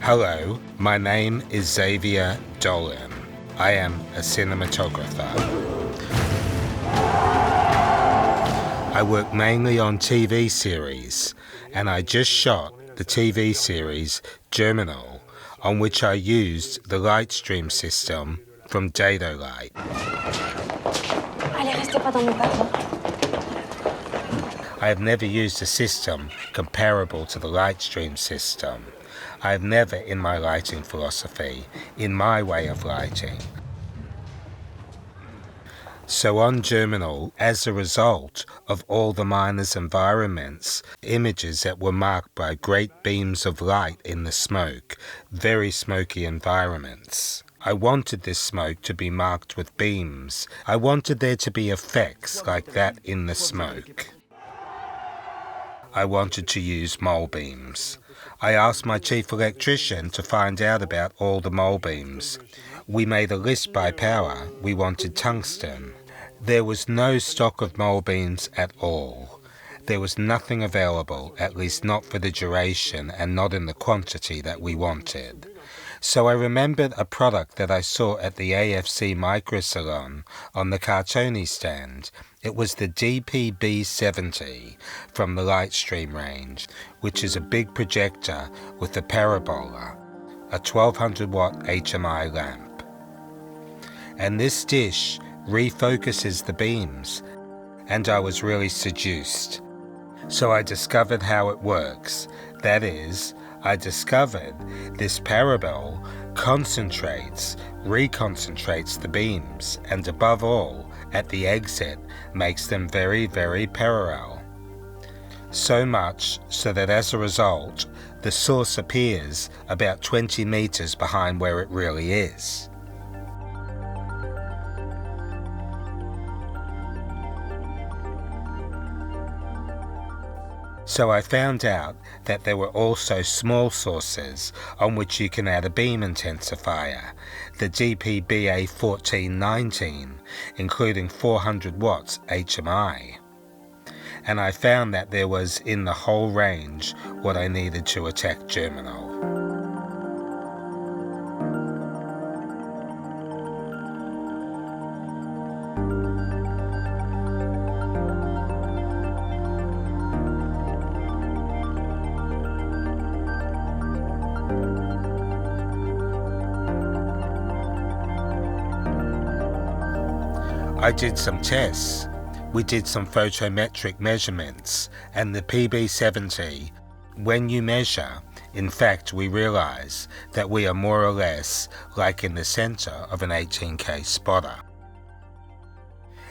Hello, my name is Xavier Dolléans. I am a cinematographer. I work mainly on TV series, and I just shot the TV series Germinal, on which I used the Lightstream system from Dedolight. Allez, restez pas dans mon patron. I have never used a system comparable to the Lightstream system. I have never in my lighting philosophy, in my way of lighting. So on Germinal, as a result of all the miners' environments, images that were marked by great beams of light in the smoke, very smoky environments. I wanted this smoke to be marked with beams. I wanted there to be effects like that in the smoke. I wanted to use Molebeams. I asked my chief electrician to find out about all the Molebeams. We made a list by power. We wanted tungsten. There was no stock of Molebeams at all. There was nothing available, at least not for the duration and not in the quantity that we wanted. So I remembered a product that I saw at the AFC Micro Salon on the Cartoni stand. It was the DPB70 from the Lightstream range, which is a big projector with a parabola, a 1200 watt HMI lamp. And this dish refocuses the beams, and I was really seduced. So I discovered how it works. That is, I discovered this parabol concentrates, reconcentrates the beams, and above all, at the exit, makes them very, very parallel. So much so that as a result, the source appears about 20 meters behind where it really is. So I found out that there were also small sources on which you can add a beam intensifier, the DPBA1419, including 400 watts HMI. And I found that there was in the whole range what I needed to attack Germinal. I did some tests. We did some photometric measurements, and the PB70, when you measure, in fact we realize that we are more or less like in the center of an 18K spotter.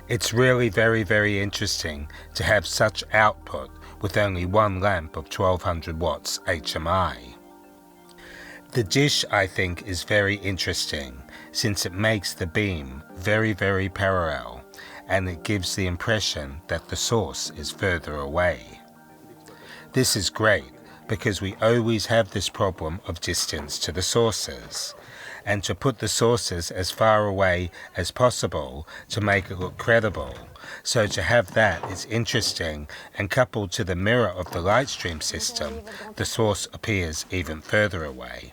It's really very, very interesting to have such output with only one lamp of 1200 watts HMI. The dish, I think, is very interesting since it makes the beam very, very parallel, and it gives the impression that the source is further away. This is great because we always have this problem of distance to the sources, and to put the sources as far away as possible to make it look credible. So to have that is interesting, and coupled to the mirror of the Lightstream system, the source appears even further away.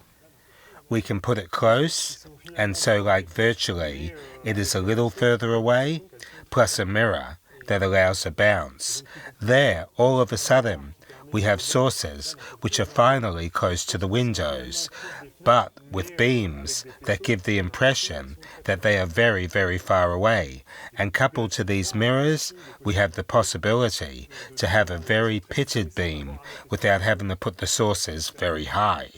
We can put it close, and so like virtually, it is a little further away, plus a mirror that allows a bounce. There, all of a sudden, we have sources which are finally close to the windows, but with beams that give the impression that they are very, very far away. And coupled to these mirrors, we have the possibility to have a very pitted beam without having to put the sources very high.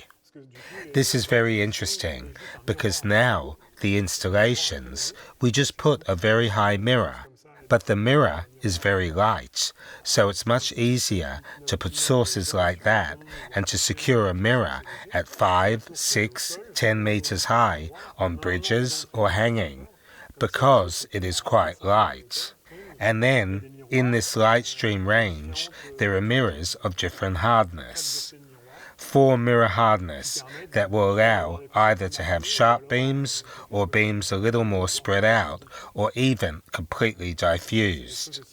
This is very interesting because now the installations, we just put a very high mirror, but the mirror is very light, so it's much easier to put sources like that and to secure a mirror at 5, 6, 10 meters high on bridges or hanging, because it is quite light. And then in this Lightstream range, there are mirrors of different hardness. 4 mirror hardness that will allow either to have sharp beams or beams a little more spread out or even completely diffused.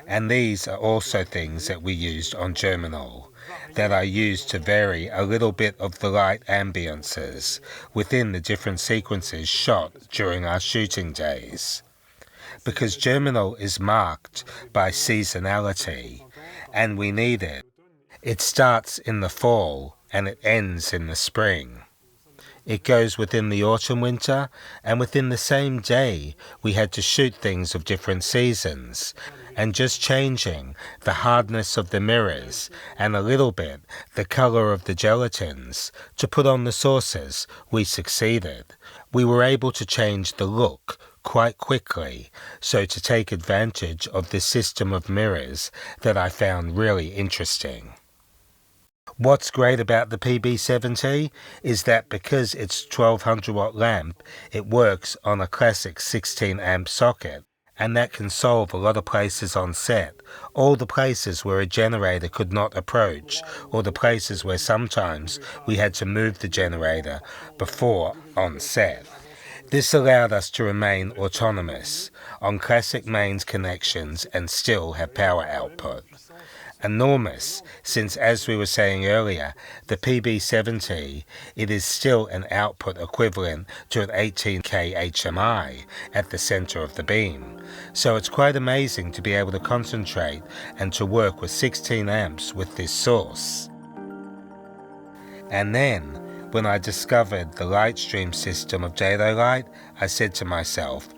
And these are also things that we used on Germinal, that I used to vary a little bit of the light ambiances within the different sequences shot during our shooting days. Because Germinal is marked by seasonality, and we need it. It starts in the fall and it ends in the spring. It goes within the autumn-winter, and within the same day we had to shoot things of different seasons, and just changing the hardness of the mirrors and a little bit the color of the gelatins to put on the sources, we succeeded. We were able to change the look quite quickly, so to take advantage of this system of mirrors that I found really interesting. What's great about the PB70 is that because it's 1200 watt lamp, it works on a classic 16 amp socket, and that can solve a lot of places on set, all the places where a generator could not approach, or the places where sometimes we had to move the generator before on set. This allowed us to remain autonomous on classic mains connections and still have power output. Enormous, since as we were saying earlier, the PB70, it is still an output equivalent to an 18K HMI at the center of the beam. So it's quite amazing to be able to concentrate and to work with 16 amps with this source. And then, when I discovered the Lightstream system of Dedolight, I said to myself,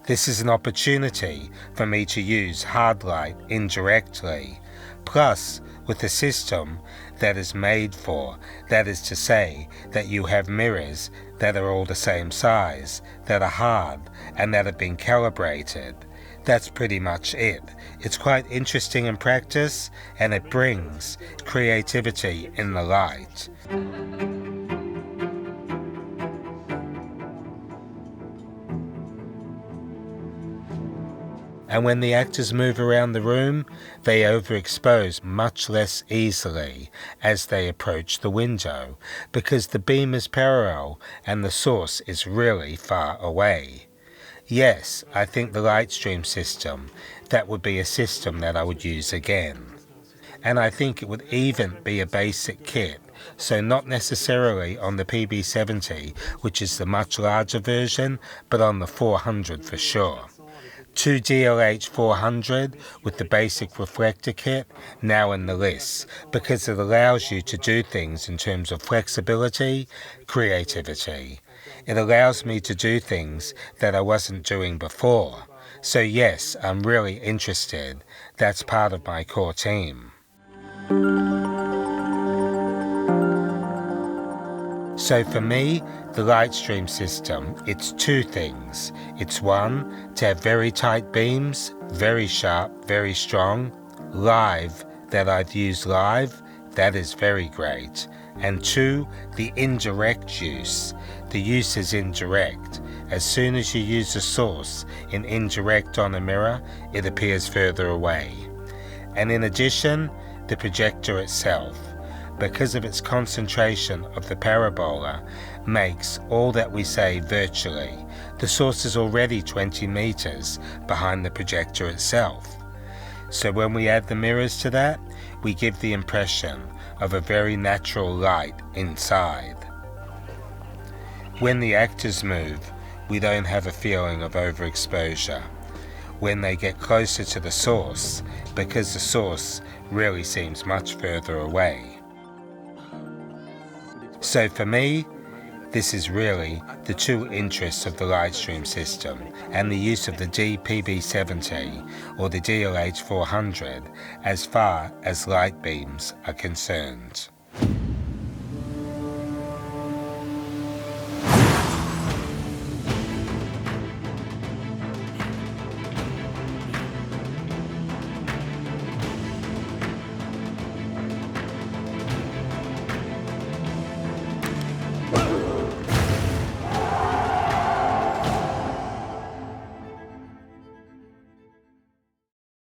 this is an opportunity for me to use hard light indirectly, plus with a system that is made for, that is to say, that you have mirrors that are all the same size, that are hard, and that have been calibrated. That's pretty much it. It's quite interesting in practice, and it brings creativity in the light. And when the actors move around the room, they overexpose much less easily as they approach the window, because the beam is parallel and the source is really far away. Yes, I think the Lightstream system, that would be a system that I would use again. And I think it would even be a basic kit, so not necessarily on the PB70, which is the much larger version, but on the 400 for sure. 2 DLH400 with the basic reflector kit now in the list, because it allows you to do things in terms of flexibility, creativity. It allows me to do things that I wasn't doing before. So yes, I'm really interested. That's part of my core team. So for me, the Lightstream system, it's two things. It's one, to have very tight beams, very sharp, very strong, live, that I've used live, that is very great. And two, the indirect use. The use is indirect. As soon as you use a source in indirect on a mirror, it appears further away. And in addition, the projector itself, because of its concentration of the parabola, makes all that we say virtually. The source is already 20 meters behind the projector itself. So when we add the mirrors to that, we give the impression of a very natural light inside. When the actors move, we don't have a feeling of overexposure. When they get closer to the source, because the source really seems much further away. So for me, this is really the two interests of the Lightstream system and the use of the PB70 or the DLH400 as far as light beams are concerned.